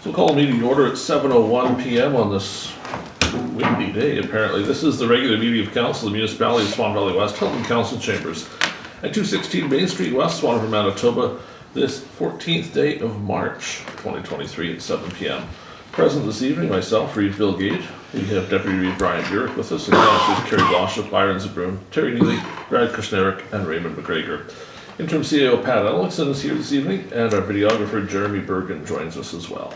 So we'll call a meeting to order at 7:01 p.m. on this windy day, apparently. This is the regular meeting of council of the Municipality of Swan Valley West, held in council chambers at 216 Main Street West, Swan River, Manitoba, this 14th day of March 2023 at 7 p.m. Present this evening, myself, Reeve, Gade. We have Deputy Reeve Brian Burick with us, and Councillors Carrie, Blosha, Byron, Zbirun, Neely, Kushniryk, and Raymond McGregor. Interim CAO Pat Ellingson is here this evening, and our videographer Jeremy Bergen joins us as well.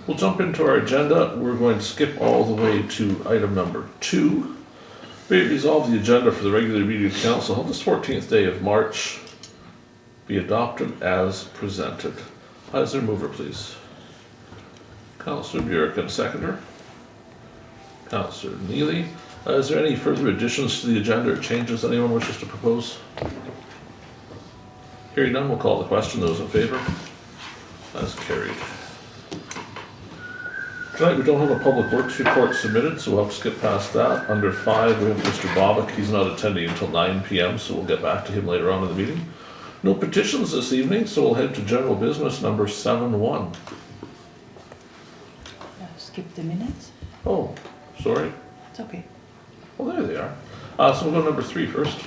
We'll jump into our agenda. We're going to skip all the way to item number 2. We resolve the agenda for the regular meeting of council held this 14th day of March be adopted as presented. Is there a mover, please? Councillor Burick, and a seconder. Councillor Neely. Is there any further additions to the agenda or changes anyone wishes to propose? Hearing none, we'll call the question. Those in favour? That's carried. Tonight we don't have a public works report submitted, so we'll have to skip past that. Under 5 we have Mr. Bobick. He's not attending until 9 p.m, so we'll get back to him later on in the meeting. No petitions this evening, so we'll head to general business number 7.1. Skip the minutes. Oh, sorry. It's okay. Well, there they are. So we'll go to number 3 first.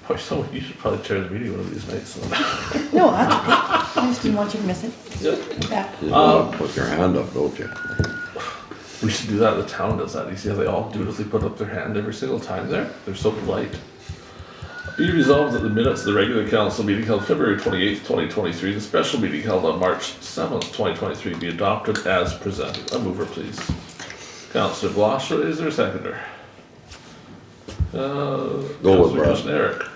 Boy, you should probably chair the meeting one of these nights. No, I just didn't want you to miss it. Yeah. Yeah. You put your hand up, don't you? We should do that. The town does that. You see how they all dutifully put up their hand every single time there? They're so polite. Be resolved that the minutes of the regular council meeting held February 28th, 2023, the special meeting held on March 7th, 2023, be adopted as presented. A mover, please. Councillor Blosha, is there a seconder? Councillor Kushniryk.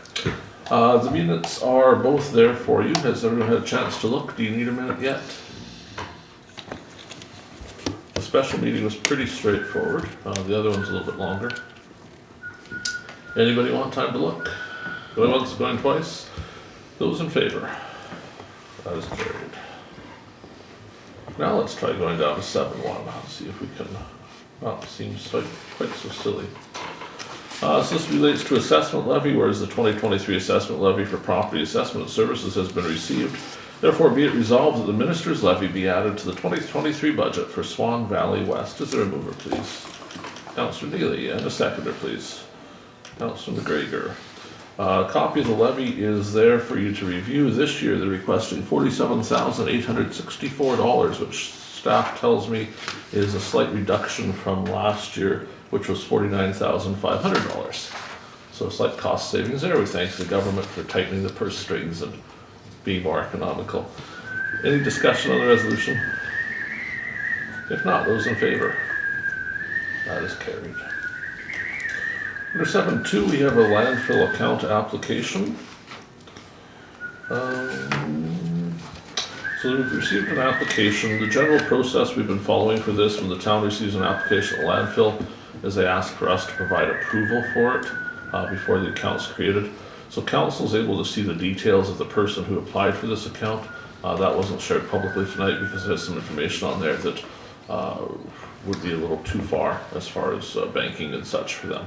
The minutes are both there for you. Has everyone had a chance to look? Do you need a minute yet? The special meeting was pretty straightforward. The other one's a little bit longer. Anybody want time to look? Going once, going twice? Those in favour? That is carried. Now let's try going down to 7.1. See if we can. Well, it seems quite so silly. So this relates to assessment levy, whereas the 2023 assessment levy for property assessment services has been received. Therefore, be it resolved that the minister's levy be added to the 2023 budget for Swan Valley West. Is there a mover, please? Councillor Neely, and a seconder, please. Councillor McGregor. A copy of the levy is there for you to review. This year they're requesting $47,864, which staff tells me is a slight reduction from last year, which was $49,500. So a slight cost savings there. We thank the government for tightening the purse strings and being more economical. Any discussion on the resolution? If not, those in favour? That is carried. Under 7.2 we have a landfill account application. So we've received an application. The general process we've been following for this when the town receives an application at landfill is they ask for us to provide approval for it before the account's created. So council is able to see the details of the person who applied for this account. That wasn't shared publicly tonight because it has some information on there that would be a little too far as banking and such for them.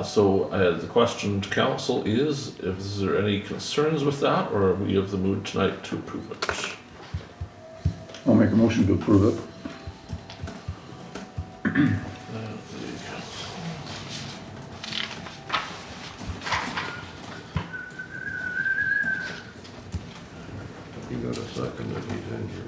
So the question to council is there any concerns with that, or are we of the mood tonight to approve it? I'll make a motion to approve it. You got a second if he's in here.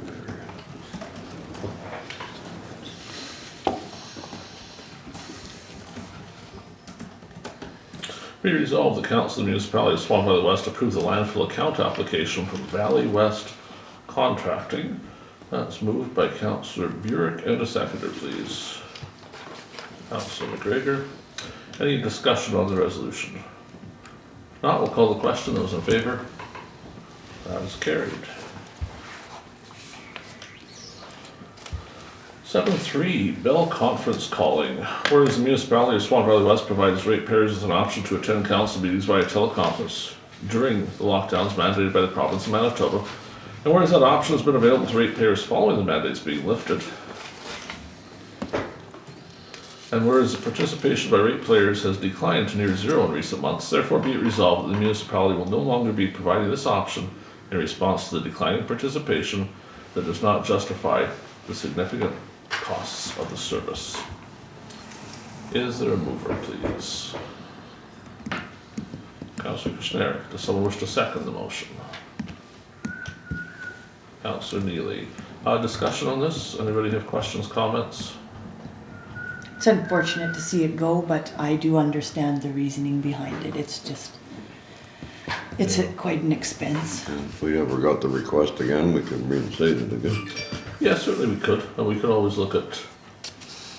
Be resolved the council of the Municipality of Swan Valley West approve the landfill account application from Valley West Contracting. That's moved by Councillor Burick, and a seconder, please. Councillor McGregor. Any discussion on the resolution? If not, we'll call the question. Those in favour? That is carried. 7.3, Bell Conference Calling. Whereas the Municipality of Swan Valley West provides ratepayers with an option to attend council meetings via teleconference during the lockdowns mandated by the province of Manitoba, and whereas that option has been available to ratepayers following the mandates being lifted, and whereas the participation by ratepayers has declined to near zero in recent months, therefore be it resolved that the municipality will no longer be providing this option in response to the declining participation, that does not justify the significant costs of the service. Is there a mover, please? Councillor Kushniryk, does someone wish to second the motion? Councillor Neely. Discussion on this? Anybody have questions, comments? It's unfortunate to see it go, but I do understand the reasoning behind it. It's just, it's quite an expense. And if we ever got the request again, we could reinstate it again. Yeah, certainly we could. And we could always look at,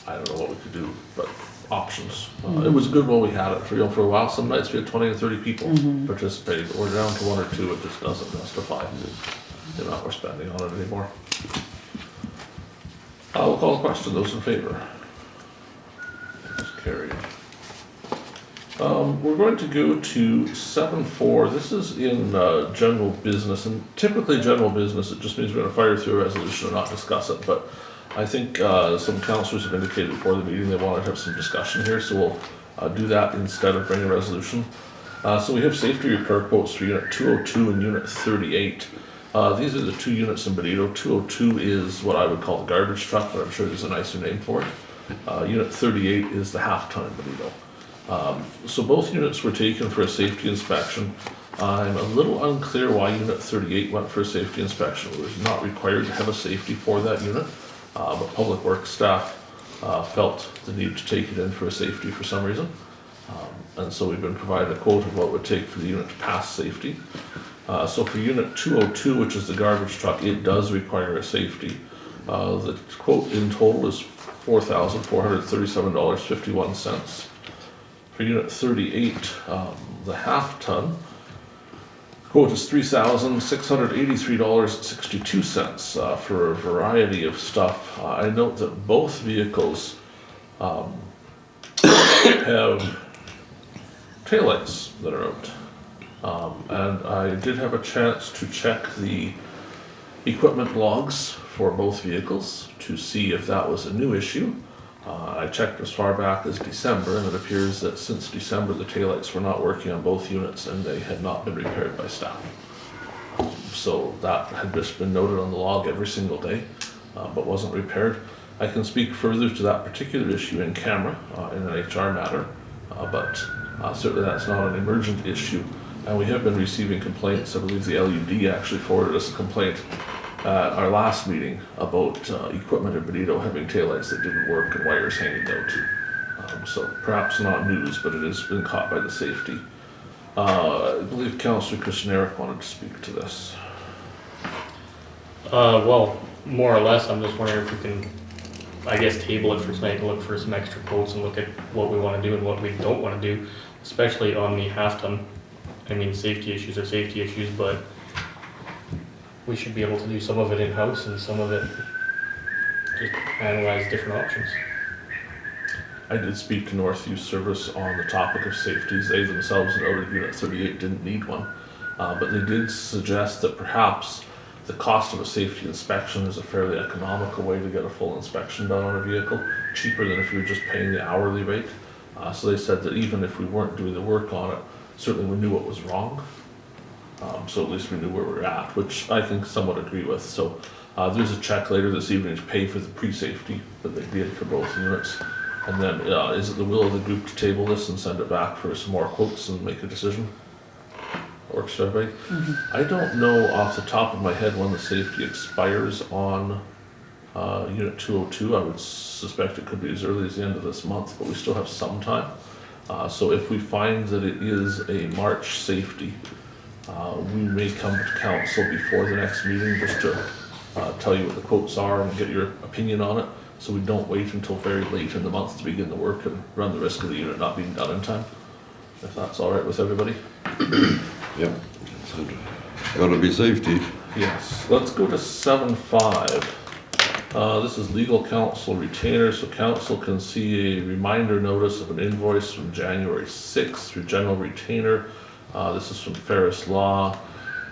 I don't know what we could do, but options. It was good while we had it. For a while, some nights we had 20 or 30 people participating, but we're down to 1 or 2. It just doesn't justify the amount we're spending on it anymore. We'll call the question. Those in favor? It's carried. We're going to go to 7.4. This is in general business, and typically general business, it just means we're going to fire through a resolution and not discuss it, but I think some councillors have indicated before the meeting they wanted to have some discussion here, so we'll do that instead of bringing a resolution. So we have safety repair quotes for Unit 202 and Unit 38. These are the 2 units in Benito. 202 is what I would call the garbage truck, but I'm sure there's a nicer name for it. Unit 38 is the half-ton in Benito. So both units were taken for a safety inspection. I'm a little unclear why Unit 38 went for a safety inspection. It was not required to have a safety for that unit, but Public Works staff felt the need to take it in for a safety for some reason. And so we've been provided a quote of what it would take for the unit to pass safety. So for Unit 202, which is the garbage truck, it does require a safety. The quote in total is $4,437.51. For Unit 38, the half-ton, quote is $3,683.62 for a variety of stuff. I note that both vehicles have taillights that are out. And I did have a chance to check the equipment logs for both vehicles to see if that was a new issue. I checked as far back as December, and it appears that since December the taillights were not working on both units and they had not been repaired by staff. So that had just been noted on the log every single day, but wasn't repaired. I can speak further to that particular issue in camera in an HR matter, but certainly that's not an emergent issue. And we have been receiving complaints. I believe the LUD actually forwarded us a complaint at our last meeting about equipment in Benito having taillights that didn't work and wires hanging out. So perhaps not news, but it has been caught by the safety. I believe Councillor Kushniryk wanted to speak to this. Well, more or less, I'm just wondering if we can, I guess, table it for tonight and look for some extra quotes and look at what we want to do and what we don't want to do, especially on the half-ton. I mean, safety issues are safety issues, but we should be able to do some of it in-house and some of it just analyze different options. I did speak to Northview Service on the topic of safeties. They themselves noted Unit 38 didn't need one, but they did suggest that perhaps the cost of a safety inspection is a fairly economical way to get a full inspection done on a vehicle, cheaper than if you were just paying the hourly rate. So they said that even if we weren't doing the work on it, certainly we knew what was wrong. So at least we knew where we were at, which I think somewhat agree with. So there's a check later this evening to pay for the pre-safety that they did for both units. And then is it the will of the group to table this and send it back for some more quotes and make a decision? Works for everybody? I don't know off the top of my head when the safety expires on Unit 202. I would suspect it could be as early as the end of this month, but we still have some time. So if we find that it is a March safety, we may come to council before the next meeting just to tell you what the quotes are and get your opinion on it, so we don't wait until very late in the month to begin the work and run the risk of the unit not being done in time, if that's all right with everybody. Yep. Gotta be safety. Yes, let's go to 7.5. This is legal counsel retainer, so council can see a reminder notice of an invoice from January 6th through general retainer. This is from Ferris Law.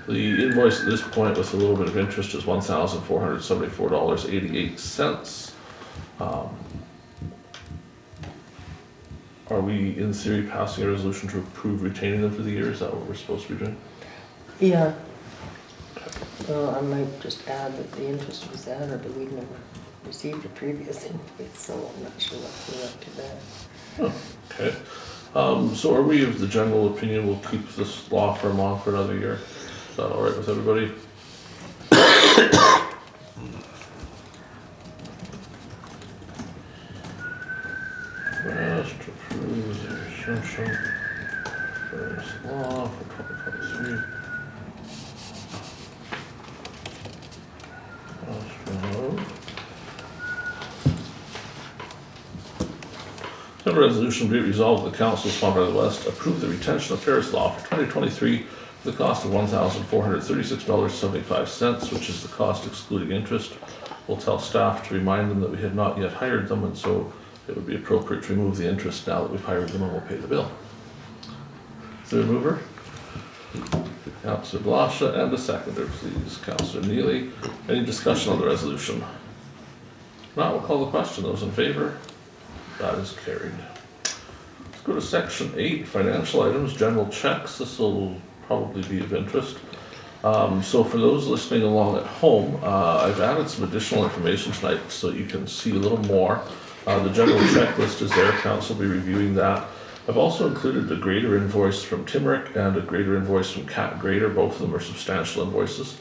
The invoice at this point with a little bit of interest is $1,474.88. Are we in theory passing a resolution to approve retaining them for the year? Is that what we're supposed to be doing? Yeah. Well, I might just add that the interest was added, but we'd never received a previous invoice, so I'm not sure what we're up to that. Okay. So are we of the general opinion we'll keep this law firm on for another year? Is that all right with everybody? Request to approve the extension for this law for 2023. Have a resolution be it resolved that the Council of Swan Valley West approve the retention of Ferris law for 2023 for the cost of $1,436.75, which is the cost excluding interest. We'll tell staff to remind them that we had not yet hired them, and so it would be appropriate to remove the interest now that we've hired them, and we'll pay the bill. Is there a mover? Councillor Blosha, and a seconder, please. Councillor Neely. Any discussion on the resolution? If not, we'll call the question. Those in favor? That is carried. Let's go to section 8, financial items, general checks. This will probably be of interest. So for those listening along at home, I've added some additional information tonight so you can see a little more. The general checklist is there. Council will be reviewing that. I've also included a grader invoice from Burick and a grader invoice from Cat Grader. Both of them are substantial invoices.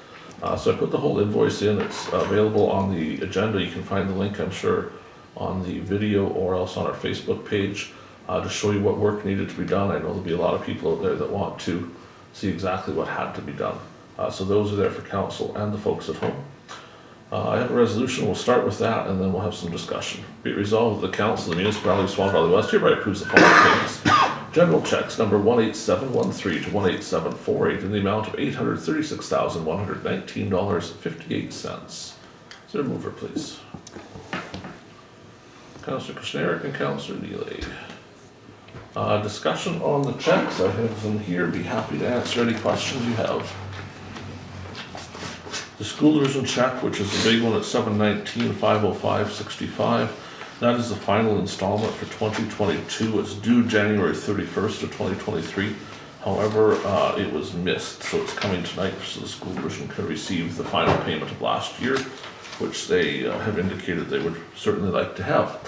So I put the whole invoice in. It's available on the agenda. You can find the link, I'm sure, on the video or else on our Facebook page to show you what work needed to be done. I know there'll be a lot of people out there that want to see exactly what had to be done. So those are there for council and the folks at home. I have a resolution. We'll start with that and then we'll have some discussion. Be it resolved that the Council of the Municipality of Swan Valley West hereby approves the following payments. General checks number 18713 to 18748 in the amount of $836,119.58. Is there a mover, please? Councillor Kushniryk and Councillor Neely. Discussion on the checks. I have them here. Be happy to answer any questions you have. The school division check, which is the big one at $719,505.65. That is the final installment for 2022. It's due January 31st of 2023. However, it was missed, so it's coming tonight so the school division can receive the final payment of last year, which they have indicated they would certainly like to have.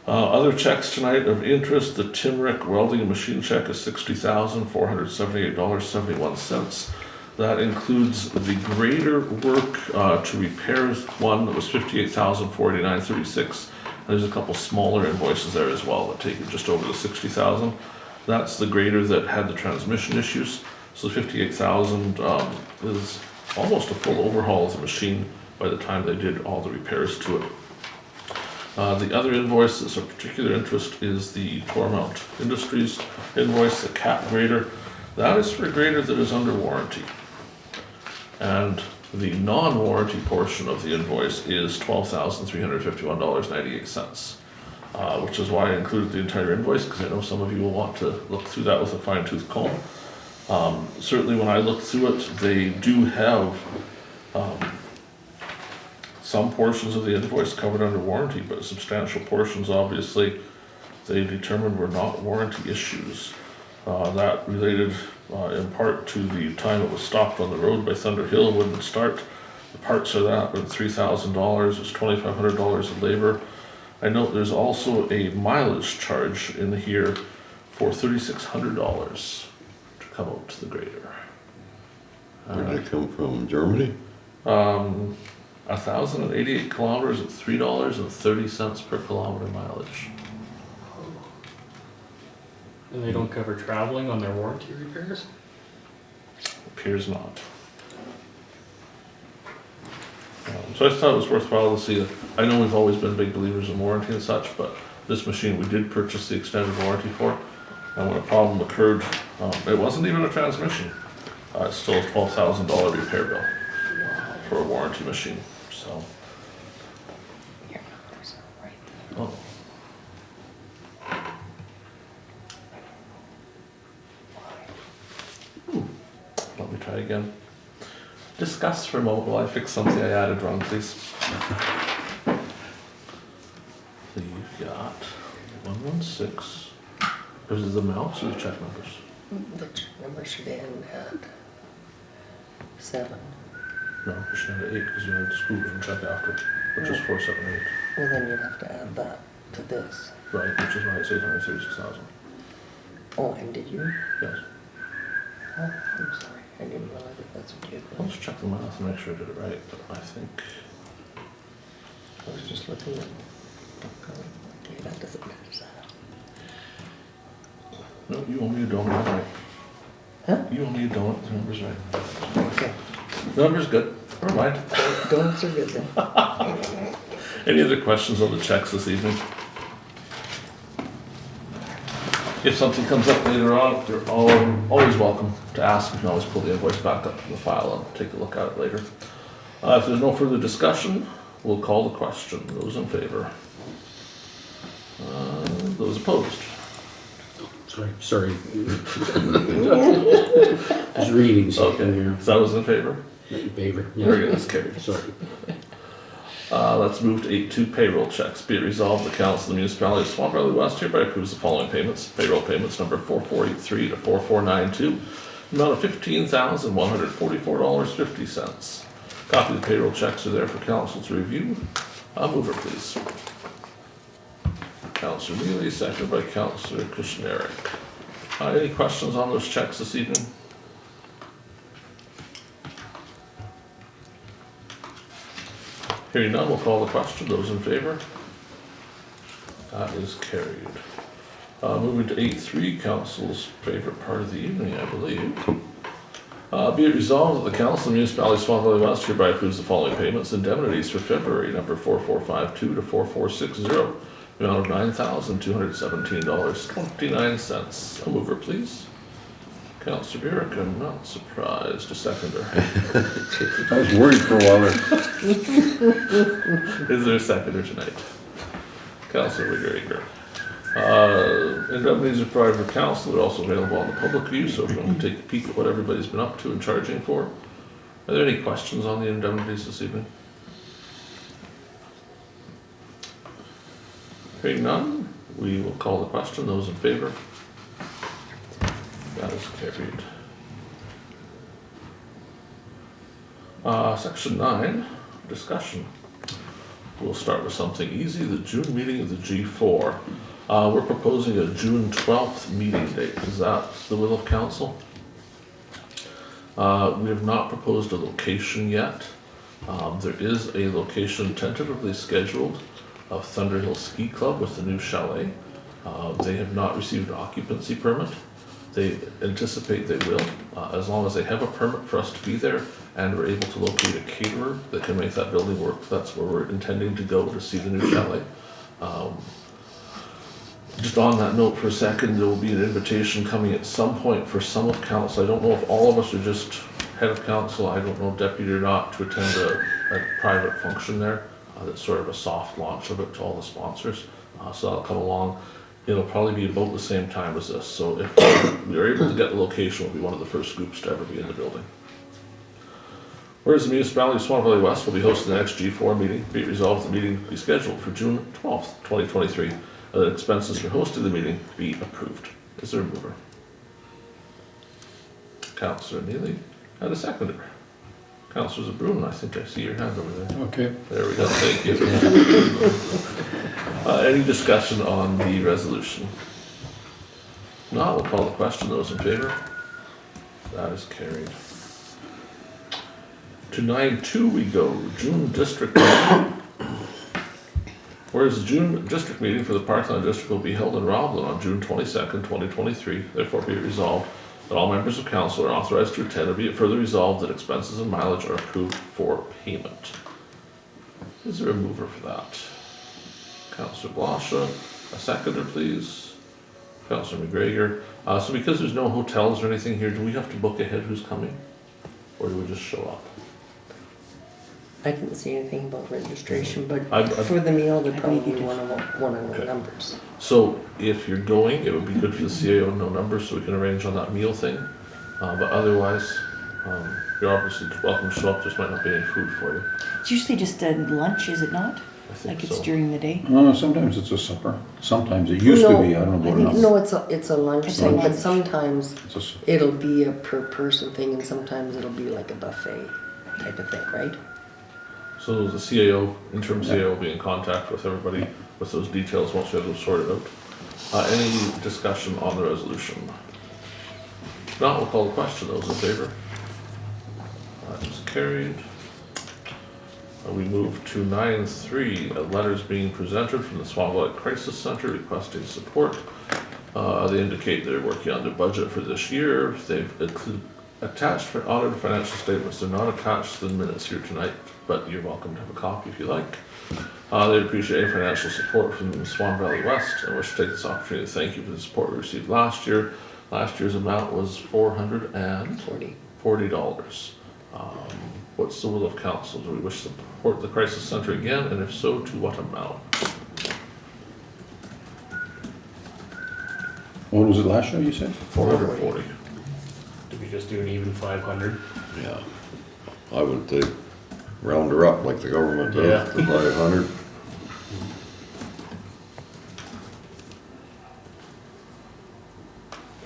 Other checks tonight of interest, the Burick welding and machine check is $60,478.71. That includes the grader work to repair one that was $58,489.36. There's a couple smaller invoices there as well that take it just over the $60,000. That's the grader that had the transmission issues. So the $58,000 is almost a full overhaul of the machine by the time they did all the repairs to it. The other invoice that's of particular interest is the Tormount Industries invoice, the Cat Grader. That is for a grader that is under warranty. And the non-warranty portion of the invoice is $12,351.98, which is why I included the entire invoice, because I know some of you will want to look through that with a fine-tooth comb. Certainly when I looked through it, they do have some portions of the invoice covered under warranty, but substantial portions, obviously, they determined were not warranty issues. That related in part to the time it was stopped on the road by Thunder Hill, wouldn't start. The parts of that were $3,000, it's $2,500 of labor. I note there's also a mileage charge in here for $3,600 to come out to the grader. Where did it come from? Germany? 1,088 kilometers at $3.30 per kilometer mileage. And they don't cover traveling on their warranty repairs? Appears not. So I just thought it was worthwhile to see. I know we've always been big believers in warranty and such, but this machine we did purchase the extended warranty for. And when a problem occurred, it wasn't even a transmission. It's still a $12,000 repair bill for a warranty machine. So. Your numbers are right there. Oh. Let me try again. Discuss for a moment while I fix something I added wrong, please. We've got 116. Those are the amounts or the check numbers? The check number should end at 7. No, Kushniryk 8, because you have the Zbirun check after, which is 478. Well, then you'd have to add that to this. Right, which is why it's 836,000. Oh, and did you? Yes. Oh, I'm sorry, I didn't realize that that's what you had. I'll just check the math and make sure I did it right, but I think, I was just looking at, okay, that doesn't match that. no, you owe me a donut, right? Huh? You owe me a donut, the number's right. Okay, The number's good, never mind. donuts are good then. Any other questions on the checks this evening? If something comes up later on, you're always welcome to ask. You can always pull the invoice back up from the file and take a look at it later. If there's no further discussion, we'll call the question. Those in favor? Those opposed? Sorry. Just reading something here. So that was in favor? In favor. Very good, that's carried. Sorry. Let's move to 8.2 payroll checks. Be it resolved, the council of the municipality of Swan Valley West hereby approves the following payments. Payroll payments number 4483 to 4492, amount of $15,144.50. Copy of the payroll checks are there for council to review. Move it, please. Councillor Neely, seconded by Councillor Kushniryk. Any questions on those checks this evening? Hearing none, we'll call the question. Those in favor? That is carried. Moving to 8.3, council's favorite part of the evening, I believe. Be it resolved that the council of the municipality of Swan Valley West hereby approves the following payments. Indemnities for February, number 4452 to 4460, the amount of $9,217.29. A mover, please. Councillor Burick, I'm not surprised. A seconder. I was worried for a while there. Is there a seconder tonight? Councillor McGregor. Indemnities are provided for council. They're also available on the public view, so if you want to take a peek at what everybody's been up to and charging for. Are there any questions on the indemnities this evening? Hearing none, we will call the question. Those in favor? That is carried. Section 9, discussion. We'll start with something easy, the June meeting of the G4. We're proposing a June 12th meeting date. Is that the will of council? We have not proposed a location yet. There is a location tentatively scheduled of Thunderhill Ski Club with the new chalet. They have not received an occupancy permit. They anticipate they will, as long as they have a permit for us to be there and we're able to locate a caterer that can make that building work. That's where we're intending to go to see the new chalet. Just on that note for a second, there will be an invitation coming at some point for some of council. I don't know if all of us are just head of council, I don't know, deputy or not, to attend a private function there. That's sort of a soft launch of it to all the sponsors. So that'll come along. It'll probably be about the same time as this, so if we are able to get the location, we'll be one of the first groups to ever be in the building. Whereas the municipality of Swan Valley West will be hosting the next G4 meeting, be it resolved the meeting be scheduled for June 12th, 2023, and that expenses for hosting the meeting be approved. Is there a mover? Councillor Neely, and a seconder. Councillor Zbirun, I think I see your hand over there. Okay. There we go, thank you. Any discussion on the resolution? Not, we'll call the question. Those in favor? That is carried. To 9.2 we go, June district meeting. Whereas the June district meeting for the Parkland district will be held in Roblin on June 22nd, 2023, therefore be it resolved that all members of council are authorized to attend, and be it further resolved that expenses and mileage are approved for payment. Is there a mover for that? Councillor Blosha, a seconder please. Councillor McGregor. So because there's no hotels or anything here, do we have to book ahead who's coming? Or do we just show up? I didn't see anything about registration, but I- for the meal, they're I believe probably you one of Okay. the numbers. So if you're going, it would be good for the CAO to know numbers so we can arrange on that meal thing. But otherwise, you're obviously welcome to show up, just might not be any food for you. It's usually just a lunch, is it not? I think Like it's so. during the day? Sometimes it's a supper. Sometimes it used to be, I don't know I about think now. No, it's a lunch It's a thing, but lunch. sometimes It's a s- it'll be a per person thing and sometimes it'll be like a buffet. type of thing, right? So the CAO, interim CAO will be in contact with everybody with those details once we have those sorted out. Any discussion on the resolution? If not, we'll call the question. Those in favor? That is carried. We move to 9.3, letters being presented from the Swan Valley Crisis Center requesting support. They indicate they're working on their budget for this year. They've attached for audited financial statements. They're not attached to the minutes here tonight, but you're welcome to have a copy if you like. They appreciate any financial support from Swan Valley West and wish to take this opportunity to thank you for the support we received last year. Last year's amount was $440. What's the will of council? Do we wish to support the crisis center again, and if so, to what amount? What was it last year, you said? 440. Do we just do an even 500? Yeah. I would think round her up like the government Yeah. does to 500.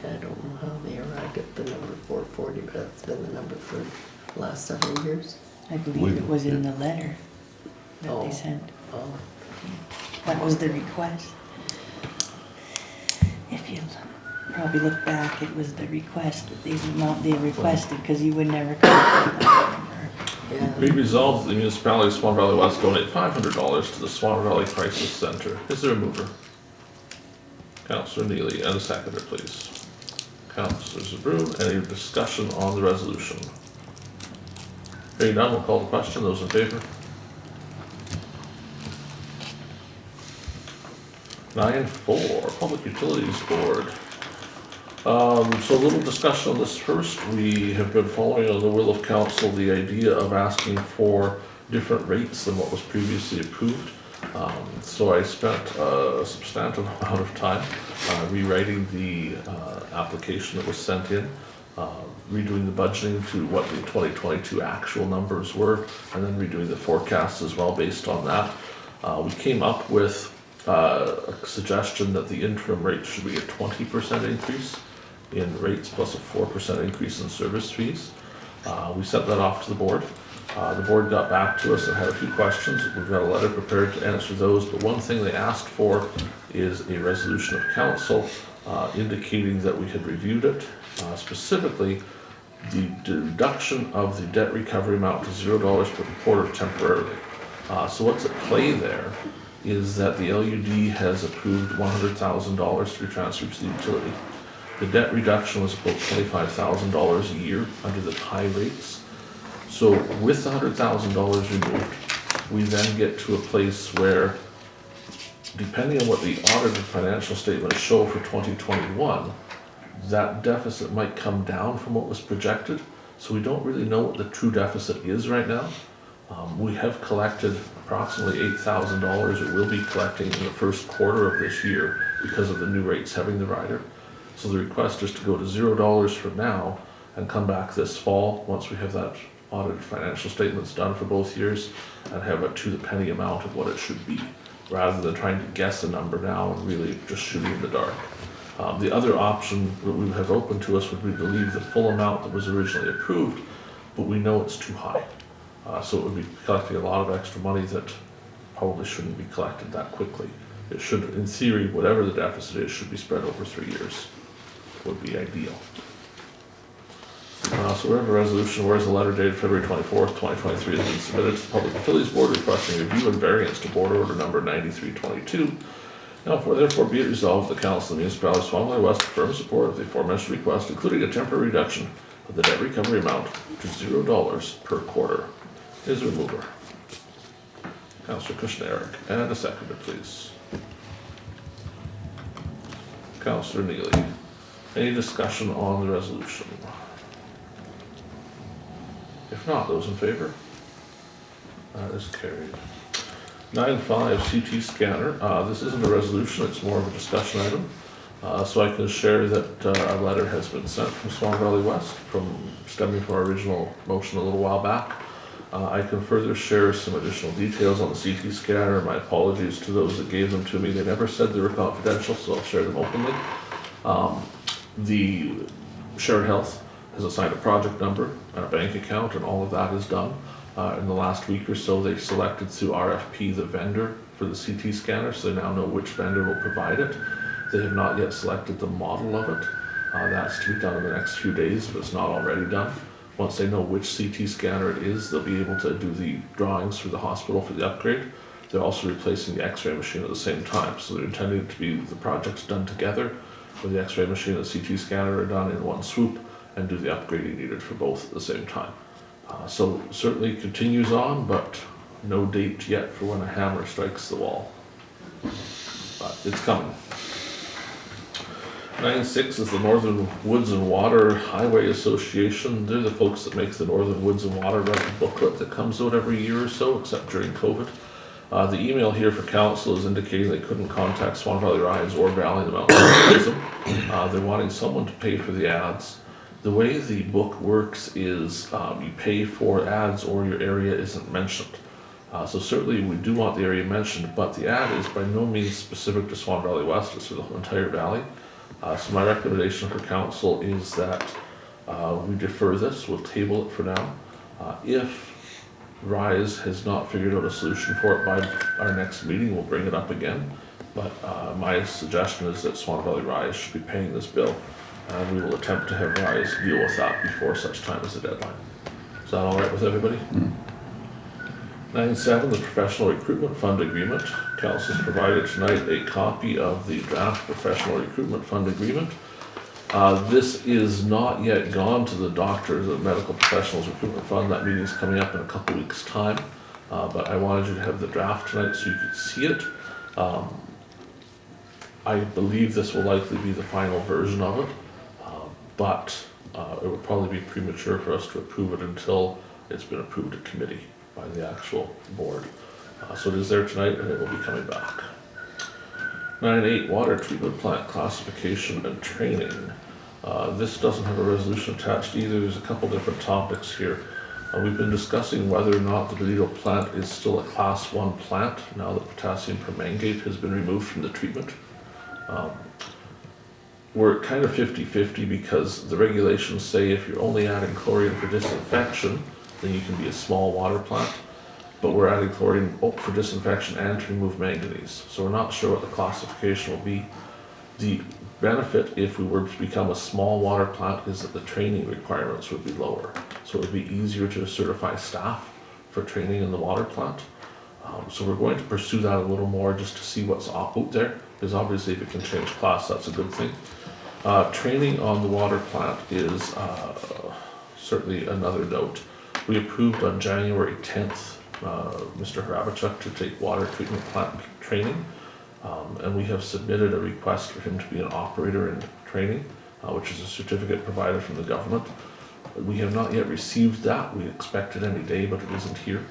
I don't know how they arrived at the number 440, but that's been the number for the last several years. I believe it was in the letter that Oh. they sent. Oh, That was the request. If you probably look back, it was the request that they requested, because you would never come up with that number. yeah. Be resolved that the municipality of Swan Valley West donate $500 to the Swan Valley Crisis Center. Is there a mover? Councillor Neely, and a seconder, please. Councillor Zbirun, any discussion on the resolution? Hearing none, we'll call the question. Those in favor? 9.4, Public Utilities Board. So a little discussion on this first. We have been following on the will of council the idea of asking for different rates than what was previously approved. So I spent a substantial amount of time rewriting the application that was sent in, redoing the budgeting to what the 2022 actual numbers were, and then redoing the forecasts as well based on that. We came up with a suggestion that the interim rate should be a 20% increase in rates plus a 4% increase in service fees. We sent that off to the board. The board got back to us and had a few questions. We've got a letter prepared to answer those, but one thing they asked for is a resolution of council indicating that we had reviewed it. Specifically, the deduction of the debt recovery amount to $0 per quarter temporarily. So what's at play there is that the LUD has approved $100,000 to be transferred to the utility. The debt reduction was about $25,000 a year under the high rates. So with the $100,000 removed, we then get to a place where, depending on what the audited financial statements show for 2021, that deficit might come down from what was projected. So we don't really know what the true deficit is right now. We have collected approximately $8,000, or will be collecting in the first quarter of this year because of the new rates having the rider. So the request is to go to $0 for now and come back this fall, once we have that audited financial statements done for both years, and have a to the penny amount of what it should be, rather than trying to guess a number now and really just shooting in the dark. The other option that we have open to us would be to leave the full amount that was originally approved, but we know it's too high. So it would be collecting a lot of extra money that probably shouldn't be collected that quickly. It should, in theory, whatever the deficit is, should be spread over 3 years, would be ideal. So we have a resolution, whereas a letter dated February 24th, 2023 has been submitted to the Public Utilities Board requesting review and variance to board order number 9322. Now therefore be it resolved, the Council of the Municipality of Swan Valley West affirms support of the aforementioned request, including a temporary reduction of the debt recovery amount to $0 per quarter. Is there a mover? Councillor Kushniryk, and a seconder, please. Councillor Neely, any discussion on the resolution? If not, those in favor? That is carried. 9.5 CT scanner. This isn't a resolution, it's more of a discussion item. So I can share that a letter has been sent from Swan Valley West, stemming from our original motion a little while back. I can further share some additional details on the CT scanner. My apologies to those that gave them to me. They never said they were confidential, so I'll share them openly. The Shared Health has assigned a project number and a bank account, and all of that is done. In the last week or so, they selected through RFP the vendor for the CT scanner, so they now know which vendor will provide it. They have not yet selected the model of it. That's to be done in the next few days if it's not already done. Once they know which CT scanner it is, they'll be able to do the drawings for the hospital for the upgrade. They're also replacing the x-ray machine at the same time, so they're intending to be the projects done together, where the x-ray machine and the CT scanner are done in one swoop, and do the upgrading needed for both at the same time. So certainly continues on, but no date yet for when a hammer strikes the wall. But it's coming. 9.6 is the Northern Woods and Water Highway Association. They're the folks that make the Northern Woods and Water booklet that comes out every year or so, except during COVID. The email here for council is indicating they couldn't contact Swan Valley Rise or Valley of the Mountains. They're wanting someone to pay for the ads. The way the book works is you pay for ads or your area isn't mentioned. So certainly we do want the area mentioned, but the ad is by no means specific to Swan Valley West, it's for the whole entire valley. So my recommendation for council is that we defer this, we'll table it for now. If Rise has not figured out a solution for it by our next meeting, we'll bring it up again. But my suggestion is that Swan Valley Rise should be paying this bill. And we will attempt to have Rise deal with that before such time as the deadline. Is that all right with everybody? 9.7, the Professional Recruitment Fund Agreement. Council's provided tonight a copy of the draft Professional Recruitment Fund Agreement. This is not yet gone to the doctors, the Medical Professionals Recruitment Fund. That meeting is coming up in a couple weeks' time. But I wanted you to have the draft tonight so you could see it. I believe this will likely be the final version of it. But it would probably be premature for us to approve it until it's been approved at committee by the actual board. So it is there tonight and it will be coming back. 9.8, water treatment plant classification and training. This doesn't have a resolution attached either. There's a couple different topics here. We've been discussing whether or not the Toledo plant is still a class 1 plant now that potassium permanganate has been removed from the treatment. We're kind of 50-50 because the regulations say if you're only adding chlorine for disinfection, then you can be a small water plant. But we're adding chlorine for disinfection and to remove manganese. So we're not sure what the classification will be. The benefit if we were to become a small water plant is that the training requirements would be lower. So it would be easier to certify staff for training in the water plant. So we're going to pursue that a little more just to see what's out there, because obviously if it can change class, that's a good thing. Training on the water plant is certainly another note. We approved on January 10th Mr. Hrabichuk to take water treatment plant training, and we have submitted a request for him to be an operator in training, which is a certificate provided from the government. We have not yet received that. We expect it any day, but it isn't here.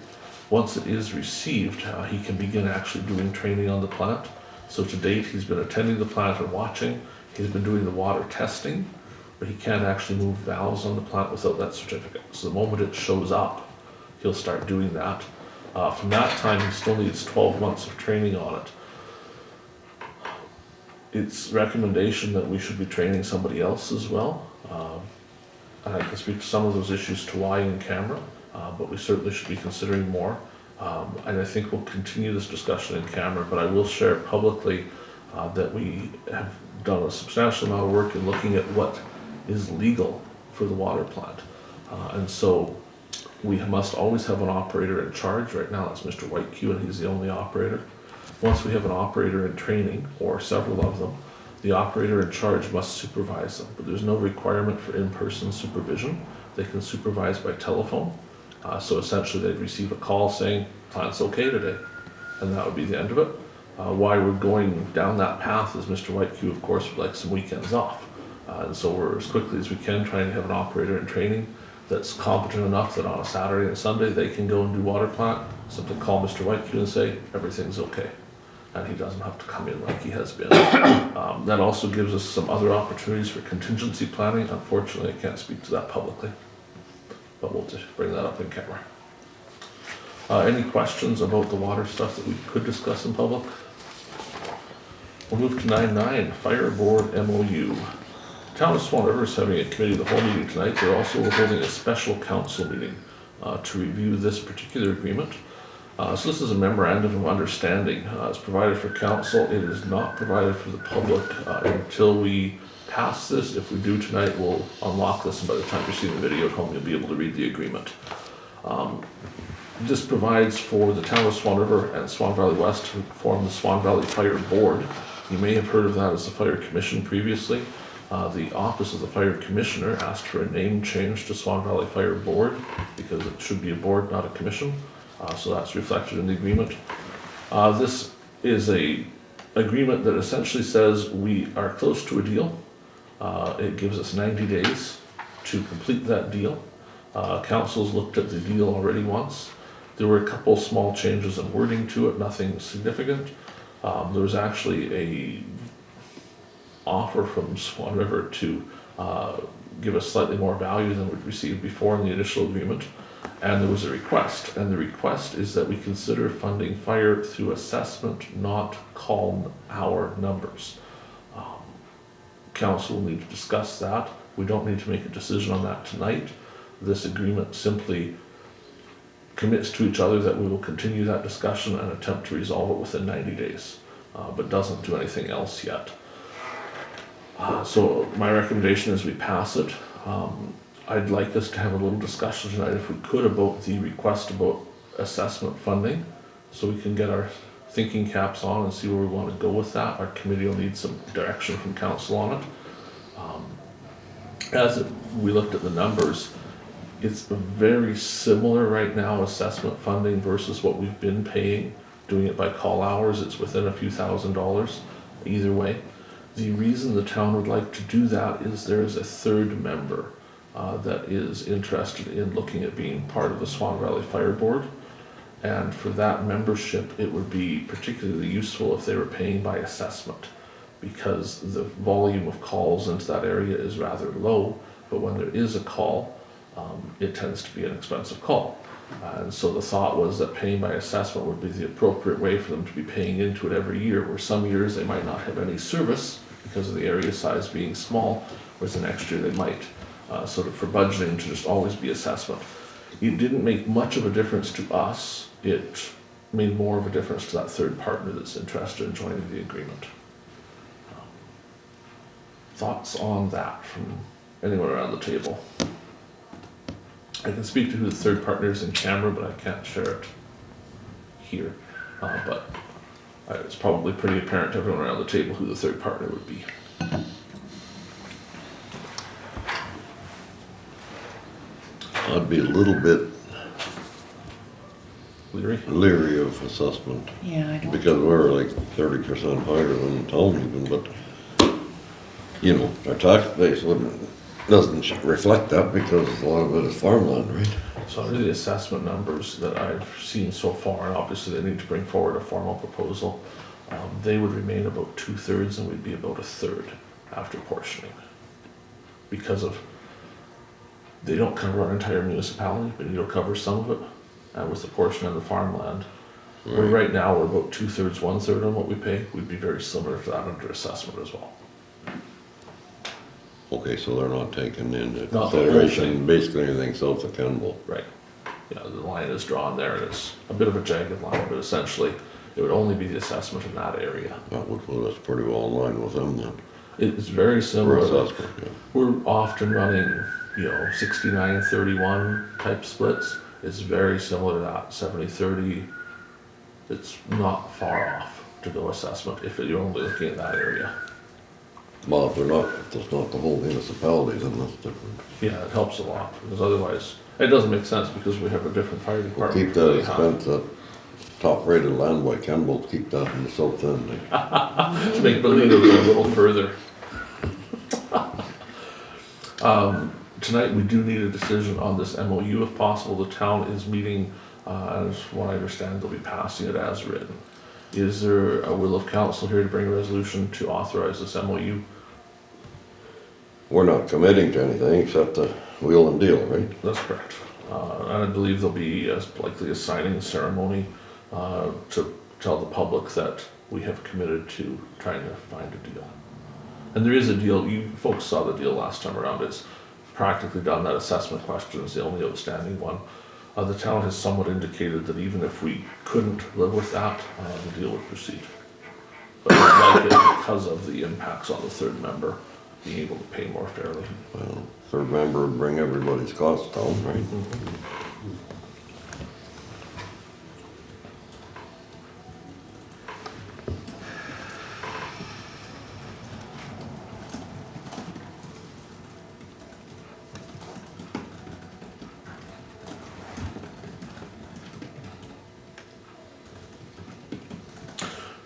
Once it is received, he can begin actually doing training on the plant. So to date, he's been attending the plant and watching. He's been doing the water testing, but he can't actually move valves on the plant without that certificate. So the moment it shows up, he'll start doing that. From that time, he still needs 12 months of training on it. It's recommendation that we should be training somebody else as well. And I can speak to some of those issues to why in camera, but we certainly should be considering more. And I think we'll continue this discussion in camera, but I will share publicly that we have done a substantial amount of work in looking at what is legal for the water plant. And so we must always have an operator in charge. Right now it's Mr. Whiteque and he's the only operator. Once we have an operator in training, or several of them, the operator in charge must supervise them, but there's no requirement for in-person supervision. They can supervise by telephone. So essentially they'd receive a call saying, plant's okay today, and that would be the end of it. Why we're going down that path is Mr. Whiteque, of course, would like some weekends off. And so we're as quickly as we can trying to have an operator in training that's competent enough that on a Saturday and Sunday they can go and do water plant, simply call Mr. Whiteque and say, everything's okay. And he doesn't have to come in like he has been. That also gives us some other opportunities for contingency planning. Unfortunately, I can't speak to that publicly, but we'll just bring that up in camera. Any questions about the water stuff that we could discuss in public? We'll move to 9.9, Fire Board MOU. Town of Swan River is having a committee of the whole meeting tonight. They're also holding a special council meeting to review this particular agreement. So this is a memorandum of understanding. It's provided for council. It is not provided for the public until we pass this. If we do tonight, we'll unlock this, and by the time you see the video at home, you'll be able to read the agreement. This provides for the town of Swan River and Swan Valley West to form the Swan Valley Fire Board. You may have heard of that as the Fire Commission previously. The Office of the Fire Commissioner asked for a name change to Swan Valley Fire Board because it should be a board, not a commission. So that's reflected in the agreement. This is a agreement that essentially says we are close to a deal. It gives us 90 days to complete that deal. Council's looked at the deal already once. There were a couple small changes in wording to it, nothing significant. There was actually a offer from Swan River to give us slightly more value than we'd received before in the initial agreement. And there was a request, and the request is that we consider funding fire through assessment, not call hour numbers. Council will need to discuss that. We don't need to make a decision on that tonight. This agreement simply commits to each other that we will continue that discussion and attempt to resolve it within 90 days, but doesn't do anything else yet. So my recommendation is we pass it. I'd like us to have a little discussion tonight, if we could, about the request about assessment funding, so we can get our thinking caps on and see where we want to go with that. Our committee will need some direction from council on it. We looked at the numbers, it's very similar right now, assessment funding versus what we've been paying. Doing it by call hours, it's within a few $1,000s either way. The reason the town would like to do that is there is a third member that is interested in looking at being part of the Swan Valley Fire Board. And for that membership, it would be particularly useful if they were paying by assessment, because the volume of calls into that area is rather low, but when there is a call, it tends to be an expensive call. And so the thought was that paying by assessment would be the appropriate way for them to be paying into it every year, where some years they might not have any service because of the area size being small, whereas the next year they might. Sort of for budgeting to just always be assessment. It didn't make much of a difference to us. It made more of a difference to that third partner that's interested in joining the agreement. Thoughts on that from anyone around the table? I can speak to who the third partner is in camera, but I can't share it here. But it's probably pretty apparent to everyone around the table who the third partner would be. I'd be a little bit Leary? of assessment, Yeah, I don't. because we're like 30% higher than the town even, but, you know, our tax base doesn't reflect that because a lot of it is farmland, right? So under the assessment numbers that I've seen so far, and obviously they need to bring forward a formal proposal, they would remain about 2/3 and we'd be about 1/3 after portioning. Because of, they don't cover our entire municipality, but it'll cover some of it, and with the portion of the farmland. Where right now we're about 2/3, 1/3 on what we pay, we'd be very similar to that under assessment as well. Okay, so they're not taking into Not the whole consideration thing. basically anything south of Campbell. Right. Yeah, the line is drawn there, and it's a bit of a jagged line, but essentially it would only be the assessment in that area. That would put us pretty well in line with them then. It's very For similar. assessment, yeah. We're often running, 69-31 type splits. It's very similar to that, 70-30. It's not far off to go assessment if you're only looking at that area. Well, if that's not the whole municipality, then that's different. Yeah, it helps a lot, because otherwise, it doesn't make sense because we have a different fire We'll department. keep that expense, that top rated land by Campbell, keep that in the south end. To make believe it was a little further. Tonight, we do need a decision on this MOU if possible. The town is meeting, as what I understand, they'll be passing it as written. Is there a will of council here to bring a resolution to authorize this MOU? We're not committing to anything except the wheel and deal, right? That's correct. And I believe there'll be as likely a signing ceremony to tell the public that we have committed to trying to find a deal. And there is a deal, you folks saw the deal last time around, it's practically done, that assessment question is the only outstanding one. The town has somewhat indicated that even if we couldn't live with that, the deal would proceed. But we like it because of the impacts on the third member being able to pay more fairly. Well, third member would bring everybody's costs down, right?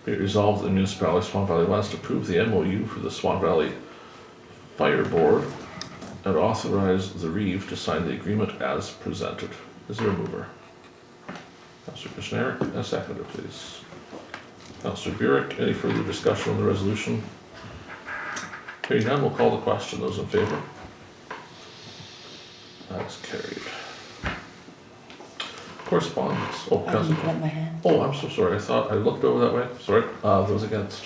Be it resolved that the Municipality of Swan Valley West approve the MOU for the Swan Valley Fire Board and authorize the Reeve to sign the agreement as presented. Is there a mover? Councillor Kushniryk, a seconder, please. Councillor Burick, any further discussion on the resolution? Hearing none, we'll call the question. Those in favour? That's carried. Correspondence. Oh, I didn't Councillor. put up my hand. Oh, I'm so sorry. I thought I looked over that way. Sorry. Those against.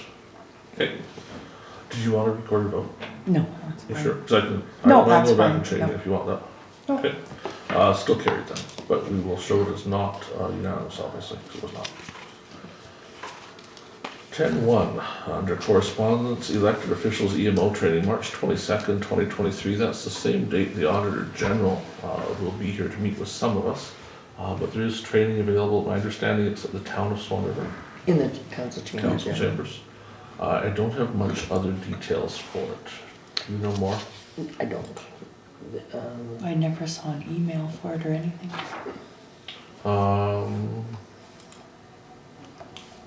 Okay. Did you want to record a vote? No, that's You fine. sure? Because I can. No, I that's go back fine. and change No. it if you want that. No. Okay. Still carried then, but we will show it as not unanimous, obviously, because it was not. 10-1, under correspondence, elected officials EMO training, March 22nd, 2023. That's the same date the Auditor General will be here to meet with some of us. But there is training available. My understanding it's at the town of Swan River In the council chamber. Council Chambers. I don't have much other details for it. Do you know more? I don't. I never saw an email for it or anything.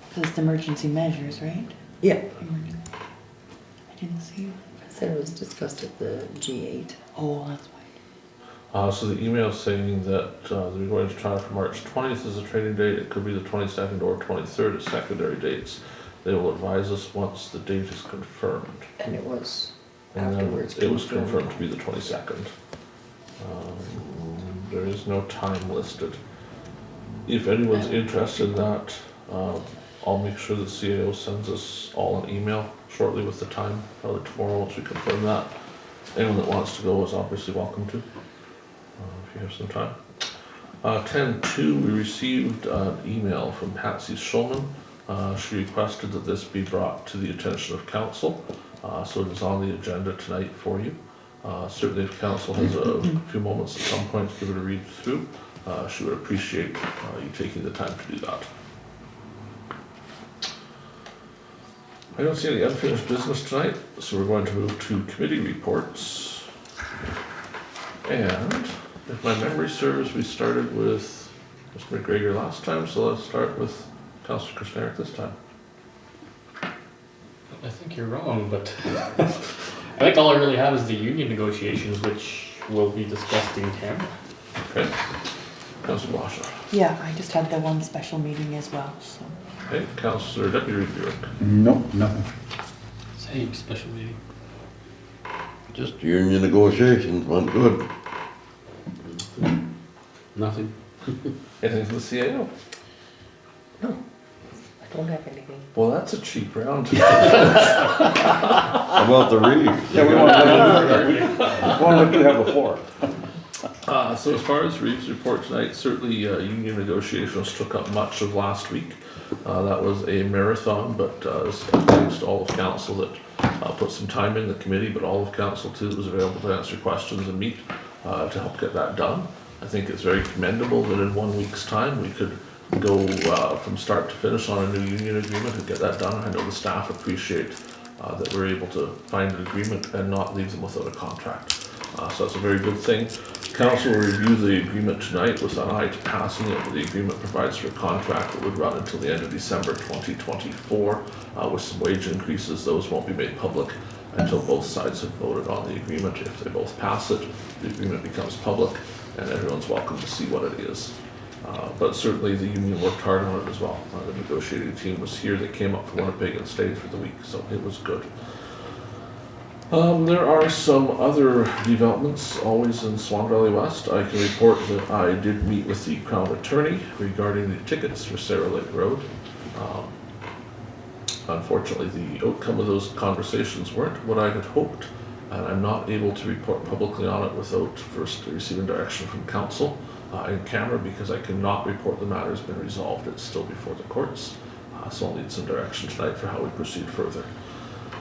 Because it's emergency measures, right? Yeah, I didn't see it. I said it was discussed at the G8. Oh, that's why. So the email saying that they're going to try for March 20th as a training date. It could be the 22nd or 23rd as secondary dates. They will advise us once the date is confirmed. And it was And then afterwards. it was confirmed to be the 22nd. There is no time listed. If anyone's interested in that, I'll make sure the CAO sends us all an email shortly with the time, probably tomorrow once we confirm that. Anyone that wants to go is obviously welcome to, if you have some time. 10-2, we received an email from Patsy Schulman. She requested that this be brought to the attention of council, so it is on the agenda tonight for you. Certainly if council has a few moments at some point to give it a read through, she would appreciate you taking the time to do that. I don't see any unfinished business tonight, so we're going to move to committee reports. And if my memory serves, we started with Mr. McGregor last time, so let's start with Councillor Kushniryk this time. I think you're wrong, but I think all I really have is the union negotiations, which will be discussed in camera. Okay. Councillor Blosha. Yeah, I just had the one special meeting as well, so. Okay, Councillor Deputy Burick. Nope, nothing. Same special meeting. Just union negotiations went good. Nothing. Anything from the CAO? No, I don't have anything. Well, that's a cheap round. How about the Reeve? Yeah, we want to let you have the floor. So as far as Reeve's report tonight, certainly union negotiations took up much of last week. That was a marathon, but thanks to all of council that put some time in the committee, but all of council too that was available to answer questions and meet to help get that done. I think it's very commendable that in 1 week's time we could go from start to finish on a new union agreement and get that done. I know the staff appreciate that we're able to find an agreement and not leave them without a contract. So that's a very good thing. Council will review the agreement tonight with an eye to passing it. The agreement provides for a contract that would run until the end of December 2024 with some wage increases. Those won't be made public until both sides have voted on the agreement. If they both pass it, the agreement becomes public and everyone's welcome to see what it is. But certainly the union worked hard on it as well. The negotiating team was here. They came up from Winnipeg and stayed for the week, so it was good. There are some other developments always in Swan Valley West. I can report that I did meet with the Crown Attorney regarding the tickets for Sarah Lake Road. unfortunately, the outcome of those conversations weren't what I had hoped, and I'm not able to report publicly on it without first receiving direction from council in camera, because I cannot report the matter has been resolved. It's still before the courts, so I'll need some direction tonight for how we proceed further.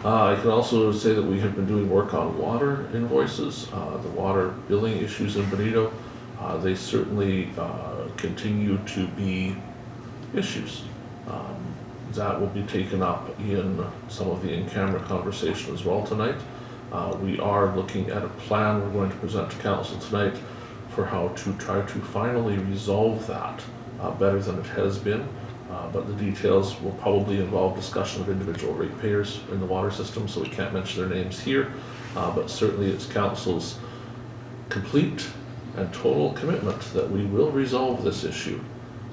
I can also say that we have been doing work on water invoices, the water billing issues in Benito. They certainly continue to be issues. That will be taken up in some of the in-camera conversation as well tonight. We are looking at a plan we're going to present to council tonight for how to try to finally resolve that better than it has been. But the details will probably involve discussion of individual ratepayers in the water system, so we can't mention their names here. But certainly it's council's complete and total commitment that we will resolve this issue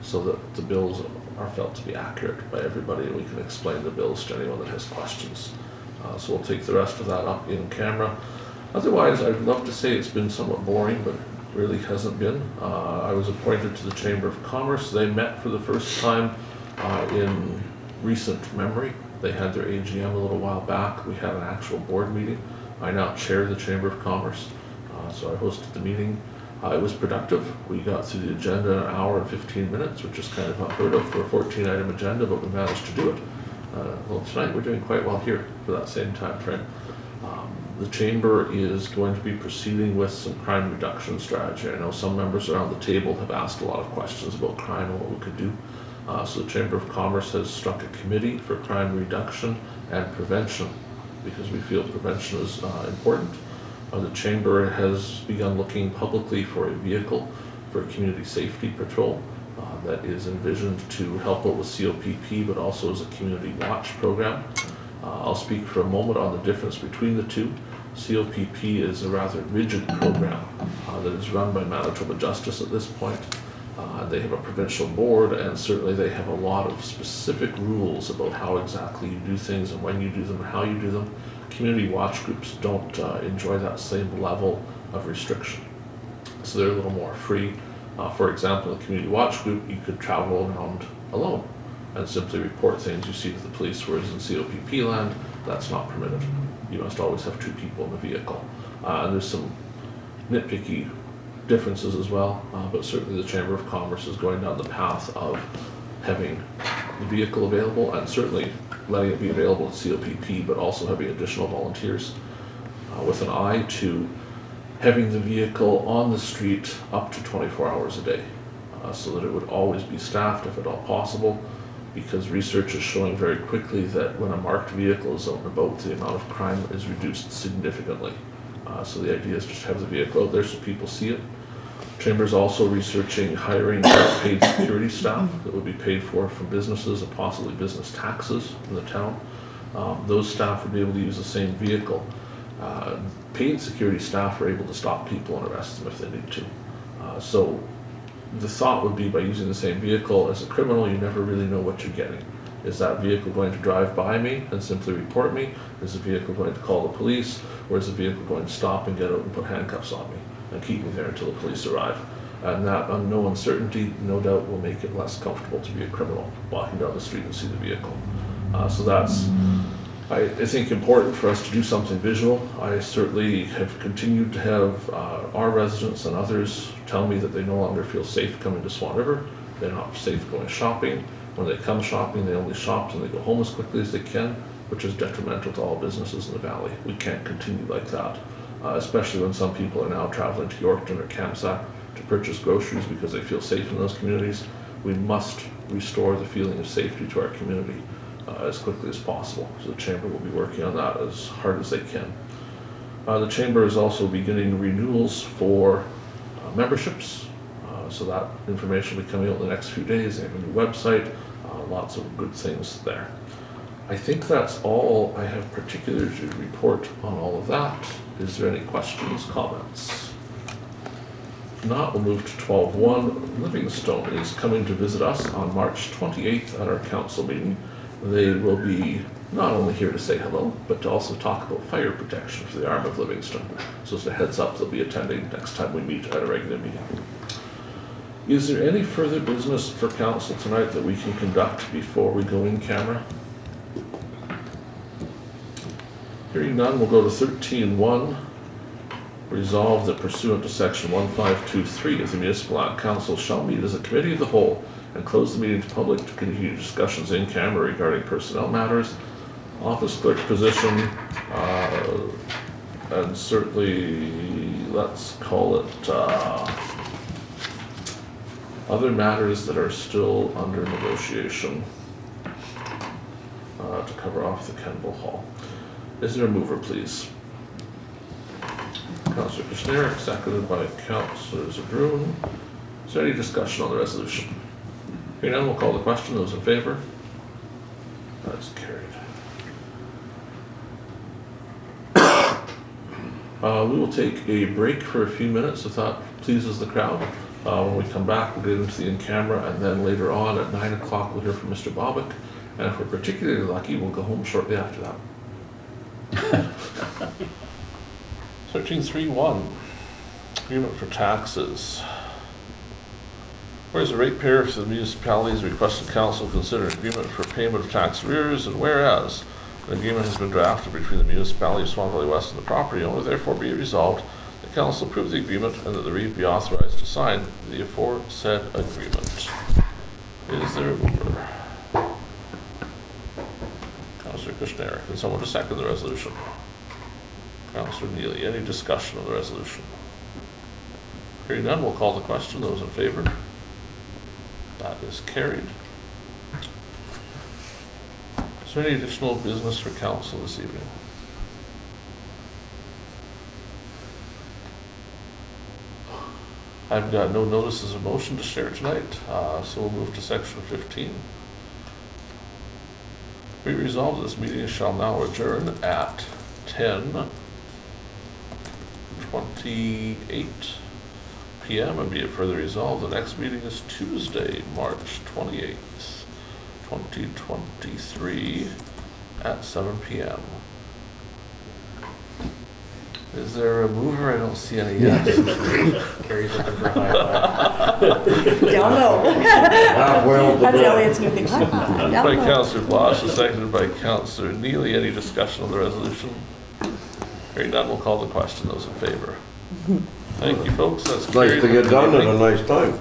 so that the bills are felt to be accurate by everybody, and we can explain the bills to anyone that has questions. So we'll take the rest of that up in camera. Otherwise, I'd love to say it's been somewhat boring, but really hasn't been. I was appointed to the Chamber of Commerce. They met for the first time in recent memory. They had their AGM a little while back. We had an actual board meeting. I now chair the Chamber of Commerce, so I hosted the meeting. It was productive. We got through the agenda in an hour and 15 minutes, which is kind of unheard of for a 14-item agenda, but we managed to do it. Well, tonight we're doing quite well here for that same time frame. The Chamber is going to be proceeding with some crime reduction strategy. I know some members around the table have asked a lot of questions about crime and what we could do. So the Chamber of Commerce has struck a committee for crime reduction and prevention, because we feel prevention is important. The Chamber has begun looking publicly for a vehicle for community safety patrol that is envisioned to help out with COPP, but also as a community watch program. I'll speak for a moment on the difference between the two. COPP is a rather rigid program that is run by Manitoba Justice at this point. They have a provincial board, and certainly they have a lot of specific rules about how exactly you do things and when you do them and how you do them. Community watch groups don't enjoy that same level of restriction, so they're a little more free. For example, in a community watch group, you could travel around alone and simply report things you see to the police, whereas in COPP land, that's not permitted. You must always have 2 people in the vehicle. And there's some nitpicky differences as well, but certainly the Chamber of Commerce is going down the path of having the vehicle available, and certainly letting it be available at COPP, but also having additional volunteers with an eye to having the vehicle on the street up to 24 hours a day, so that it would always be staffed if at all possible, because research is showing very quickly that when a marked vehicle is out and about, the amount of crime is reduced significantly. So the idea is just to have the vehicle out there so people see it. Chamber is also researching hiring paid security staff that would be paid for from businesses and possibly business taxes in the town. Those staff would be able to use the same vehicle. Paid security staff are able to stop people and arrest them if they need to. So the thought would be, by using the same vehicle, as a criminal, you never really know what you're getting. Is that vehicle going to drive by me and simply report me? Is the vehicle going to call the police? Or is the vehicle going to stop and get out and put handcuffs on me and keep me there until the police arrive? And that unknown uncertainty, no doubt, will make it less comfortable to be a criminal walking down the street and see the vehicle. So that's, I think, important for us to do something visual. I certainly have continued to have our residents and others tell me that they no longer feel safe coming to Swan River. They're not safe going shopping. When they come shopping, they only shop and they go home as quickly as they can, which is detrimental to all businesses in the valley. We can't continue like that, especially when some people are now traveling to Yorkton or Kamsack to purchase groceries because they feel safe in those communities. We must restore the feeling of safety to our community as quickly as possible. So the Chamber will be working on that as hard as they can. The Chamber is also beginning renewals for memberships. So that information will be coming out in the next few days. They have a new website, lots of good things there. I think that's all I have particularly to report on all of that. Is there any questions, comments? If not, we'll move to 12.1. Livingstone is coming to visit us on March 28th at our council meeting. They will be not only here to say hello, but to also talk about fire protection for the arm of Livingston. So as a heads up, they'll be attending next time we meet at a regular meeting. Is there any further business for council tonight that we can conduct before we go in camera? Hearing none, we'll go to 13.1. Resolved that pursuant to section 1523 of the Municipal Act, Council shall meet as a committee of the whole and close the meeting to public to continue discussions in camera regarding personnel matters, office clerk position, and certainly, let's call it, other matters that are still under negotiation, to cover off the Kenville Hall. Is there a mover, please? Councillor Kushniryk, seconded by Councillor Zbirun. Is there any discussion on the resolution? Hearing none, we'll call the question. Those in favor? That's carried. We will take a break for a few minutes if that pleases the crowd. When we come back, we'll get into the in-camera, and then later on at 9 o'clock, we'll hear from Mr. Bobbitt. And if we're particularly lucky, we'll go home shortly after that. 13.3.1, agreement for taxes. Whereas the ratepayer for the municipalities requested council consider an agreement for payment of tax arrears, and whereas an agreement has been drafted between the municipality of Swan Valley West and the property owner, therefore be it resolved that council approve the agreement and that the Reeve be authorized to sign the aforesaid agreement. Is there a mover? Councillor Kushniryk, and someone to second the resolution. Councillor Neely, any discussion on the resolution? Hearing none, we'll call the question. Those in favor? That is carried. Is there any additional business for council this evening? I've got no notices of motion to share tonight, so we'll move to section 15. We resolve that this meeting shall now adjourn at 10:28 p.m. and be it further resolved, the next meeting is Tuesday, March 28th, 2023 at 7 p.m. Is there a mover? I don't see any yet. Carrie's looking for a high Down low. That's Elliot's new thing. Down By low. Councillor Blosha, seconded by Councillor Neely. Any discussion on the resolution? Hearing none, we'll call the question. Those in favor? Thank you, folks. That's Nice to carried. get done in a nice time.